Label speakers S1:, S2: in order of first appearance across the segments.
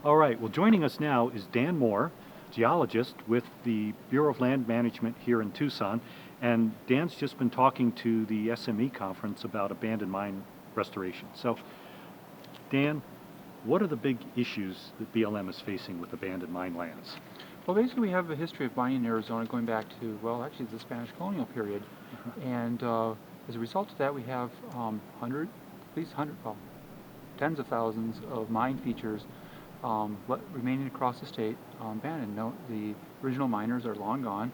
S1: All right, well, joining us now is Dan Moore, geologist with the Bureau of Land Management here in Tucson. And Dan's just been talking to the SME conference about abandoned mine restoration. So, Dan, what are the big issues that BLM is facing with abandoned mine lands?
S2: Well, basically, we have a history of mining in Arizona going back to, well, actually, the Spanish colonial period. And as a result of that, we have at least 100, well, tens of thousands of mine features remaining across the state abandoned. No, the original miners are long gone,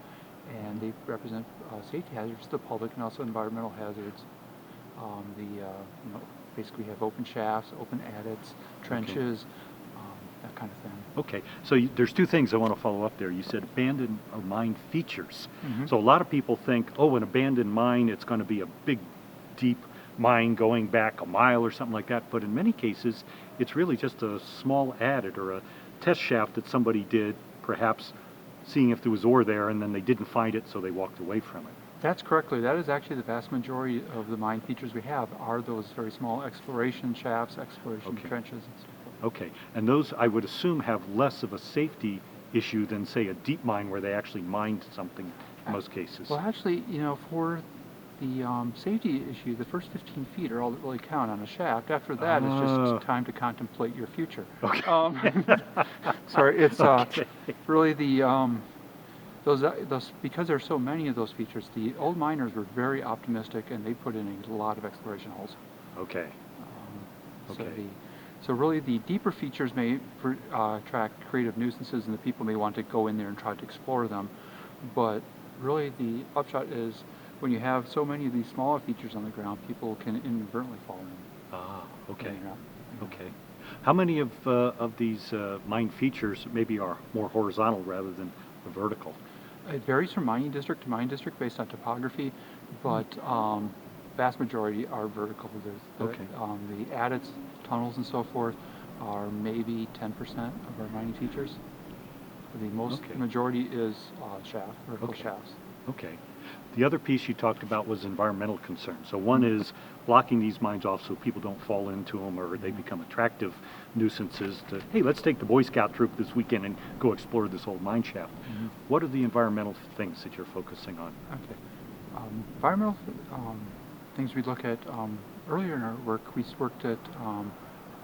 S2: and they represent safety hazards to the public and also environmental hazards. Basically, we have open shafts, open adits, trenches, that kind of thing.
S1: Okay, so there's two things I want to follow up there. You said abandoned mine features.
S2: Mm-hmm.
S1: So a lot of people think, oh, an abandoned mine, it's going to be a big, deep mine going back a mile or something like that. But in many cases, it's really just a small adit or a test shaft that somebody did, perhaps seeing if there was ore there, and then they didn't find it, so they walked away from it.
S2: That's correctly. That is actually the vast majority of the mine features we have are those very small exploration shafts, exploration trenches, and so forth.
S1: Okay, and those I would assume have less of a safety issue than, say, a deep mine where they actually mined something in most cases.
S2: Well, actually, for the safety issue, the first 15 feet are all that really count on a shaft. After that, it's just time to contemplate your future.
S1: Okay.
S2: Sorry, it's
S1: okay.
S2: really the those because there's so many of those features. The old miners were very optimistic, and they put in a lot of exploration holes.
S1: Okay.
S2: So really, the deeper features may attract creative nuisances, and the people may want to go in there and try to explore them. But really, the upshot is when you have so many of these smaller features on the ground, people can inadvertently fall in.
S1: Ah, okay. Okay. How many of these mine features maybe are more horizontal rather than vertical?
S2: It varies from mining district to mining district based on topography, but vast majority are vertical. The adits, tunnels, and so forth are maybe 10% of our mining features. The majority is vertical shafts.
S1: Okay. The other piece you talked about was environmental concerns. So one is blocking these mines off so people don't fall into them or they become attractive nuisances to, hey, let's take the Boy Scout troop this weekend and go explore this old mine shaft. Mm-hmm. What are the environmental things that you're focusing on?
S2: Okay. Environmental things we look at, earlier in our work, we worked at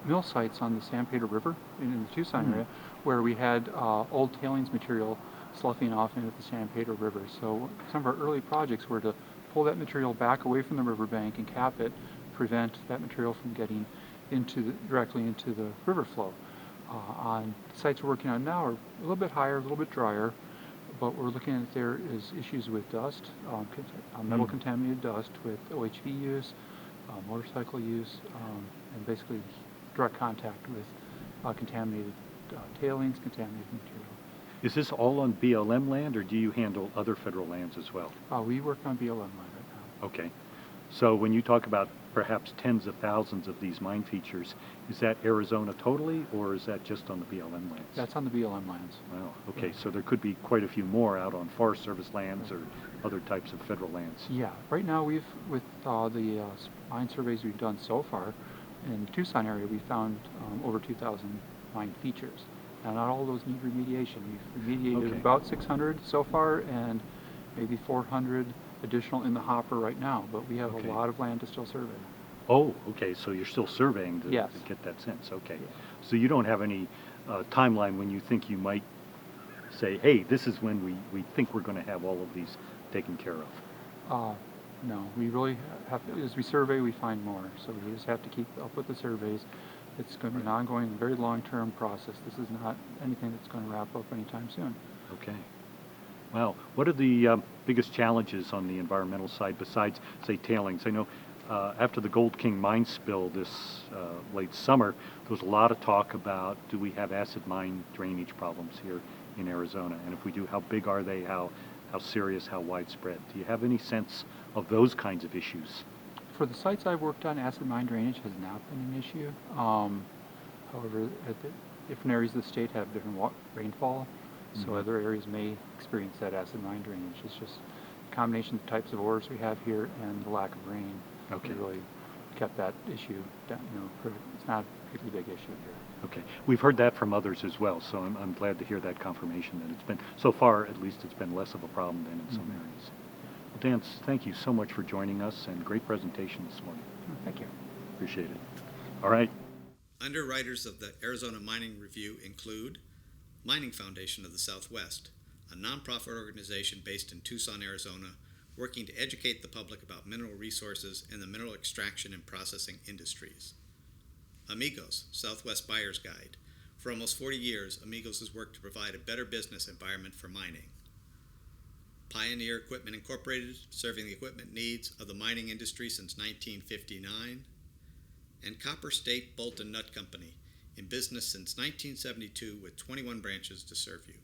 S2: mill sites on the San Pedro River in the Tucson area where we had old tailings material sloughing off into the San Pedro River. So some of our early projects were to pull that material back away from the riverbank and cap it, prevent that material from getting directly into the river flow. On sites we're working on now are a little bit higher, a little bit drier, but we're looking at there is issues with dust, metal contaminated dust with OHV use, motorcycle use, and basically direct contact with contaminated tailings, contaminated material.
S1: Is this all on BLM land, or do you handle other federal lands as well?
S2: We work on BLM land right now.
S1: Okay. So when you talk about perhaps tens of thousands of these mine features, is that Arizona totally, or is that just on the BLM lands?
S2: That's on the BLM lands.
S1: Wow. Okay. So there could be quite a few more out on Forest Service lands or other types of federal lands.
S2: Yeah. Right now, with the mine surveys we've done so far, in the Tucson area, we found over 2,000 mine features. Now, not all of those need remediation. We've remediated about 600 so far, and maybe 400 additional in the hopper right now. But we have a lot of land to still survey.
S1: Oh, okay. So you're still surveying to get that sense. Okay. Yeah. So you don't have any timeline when you think you might say, hey, this is when we think we're going to have all of these taken care of.
S2: No, we really have to, as we survey, we find more. So we just have to keep up with the surveys. It's going to be an ongoing, very long-term process. This is not anything that's going to wrap up anytime soon.
S1: Okay. Wow. What are the biggest challenges on the environmental side besides, say, tailings? I know after the Gold King mine spill this late summer, there was a lot of talk about, do we have acid mine drainage problems here in Arizona? And if we do, how big are they? How serious? How widespread? Do you have any sense of those kinds of issues?
S2: For the sites I've worked on, acid mine drainage has not been an issue. However, different areas of the state have different rainfall, so other areas may experience that acid mine drainage. It's just a combination of the types of ores we have here and the lack of rain.
S1: Okay.
S2: Really kept that issue down. It's not a particularly big issue here.
S1: Okay. We've heard that from others as well, so I'm glad to hear that confirmation that it's been, so far at least, it's been less of a problem than in some
S2: Mhm.
S1: areas. Well, Dan, thank you so much for joining us and great presentation this morning.
S2: Thank you.
S1: Appreciate it. All right.
S3: Underwriters of the Arizona Mining Review include Mining Foundation of the Southwest, a nonprofit organization based in Tucson, Arizona, working to educate the public about mineral resources and the mineral extraction and processing industries. Amigos, Southwest Buyer's Guide. For almost 40 years, Amigos has worked to provide a better business environment for mining. Pioneer Equipment Incorporated, serving the equipment needs of the mining industry since 1959. And Copper State Bolt and Nut Company, in business since 1972 with 21 branches to serve you.